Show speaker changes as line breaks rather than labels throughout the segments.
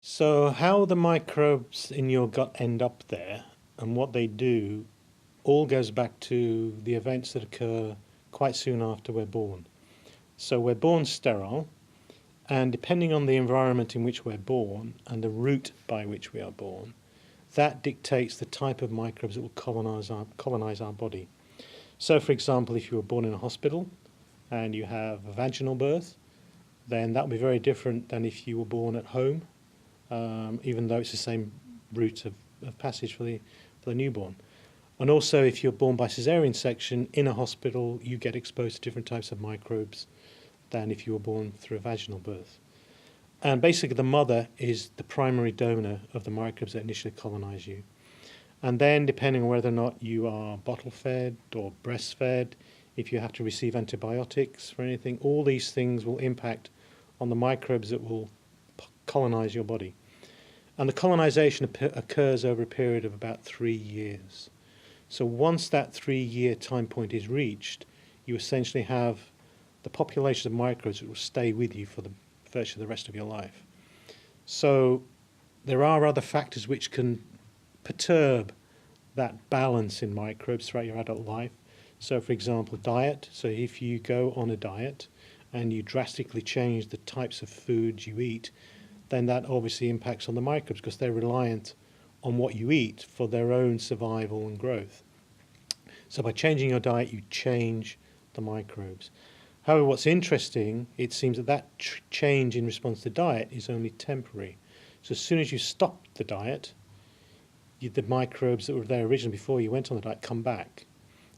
So how the microbes in your gut end up there and what they do all goes back to the events that occur quite soon after we're born. So we're born sterile, and depending on the environment in which we're born and the route by which we are born, that dictates the type of microbes that will colonize our body. So for example, if you were born in a hospital and you have a vaginal birth, then that will be very different than if you were born at home, even though it's the same route of passage for the newborn. And also, if you're born by caesarean section in a hospital, you get exposed to different types of microbes than if you were born through a vaginal birth. And basically, the mother is the primary donor of the microbes that initially colonize you. And then, depending on whether or not you are bottle-fed or breastfed, if you have to receive antibiotics for anything, all these things will impact on the microbes that will colonize your body. And the colonization occurs over a period of about 3 years. So once that 3-year time point is reached, you essentially have the population of microbes that will stay with you for virtually the rest of your life. So there are other factors which can perturb that balance in microbes throughout your adult life. So for example, diet. So if you go on a diet and you drastically change the types of foods you eat, then that obviously impacts on the microbes because they're reliant on what you eat for their own survival and growth. So by changing your diet, you change the microbes. However, what's interesting, it seems that change in response to diet is only temporary. So as soon as you stop the diet, the microbes that were there originally before you went on the diet come back.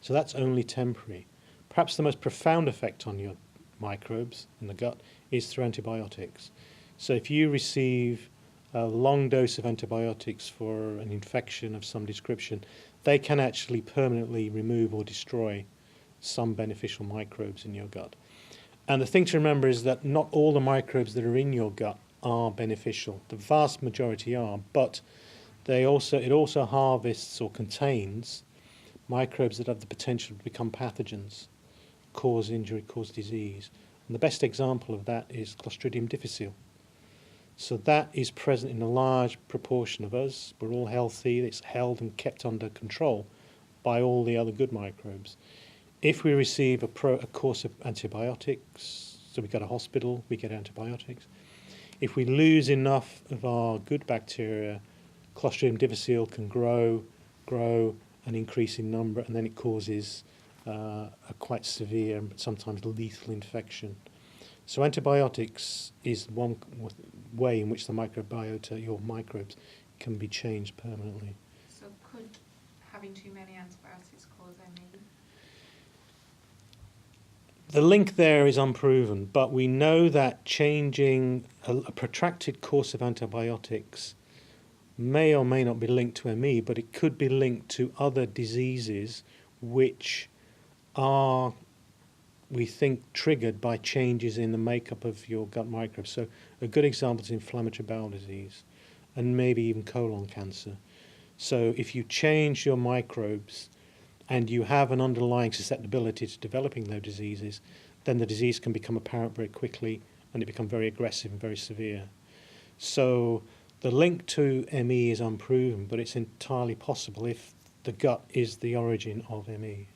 So that's only temporary. Perhaps the most profound effect on your microbes in the gut is through antibiotics. So if you receive a long dose of antibiotics for an infection of some description, they can actually permanently remove or destroy some beneficial microbes in your gut. And the thing to remember is that not all the microbes that are in your gut are beneficial. The vast majority are, but it also harvests or contains microbes that have the potential to become pathogens, cause injury, cause disease. And the best example of that is Clostridium difficile. So that is present in a large proportion of us. We're all healthy. It's held and kept under control by all the other good microbes. If we receive a course of antibiotics, so we go to hospital, we get antibiotics. If we lose enough of our good bacteria, Clostridium difficile can grow and increase in number, and then it causes a quite severe and sometimes lethal infection. So antibiotics is one way in which the microbiota, your microbes, can be changed permanently.
So could having too many antibiotics cause ME?
The link there is unproven, but we know that changing a protracted course of antibiotics may or may not be linked to ME, but it could be linked to other diseases which are, we think, triggered by changes in the makeup of your gut microbes. So a good example is inflammatory bowel disease and maybe even colon cancer. So if you change your microbes and you have an underlying susceptibility to developing those diseases, then the disease can become apparent very quickly and it becomes very aggressive and very severe. So the link to ME is unproven, but it's entirely possible if the gut is the origin of ME.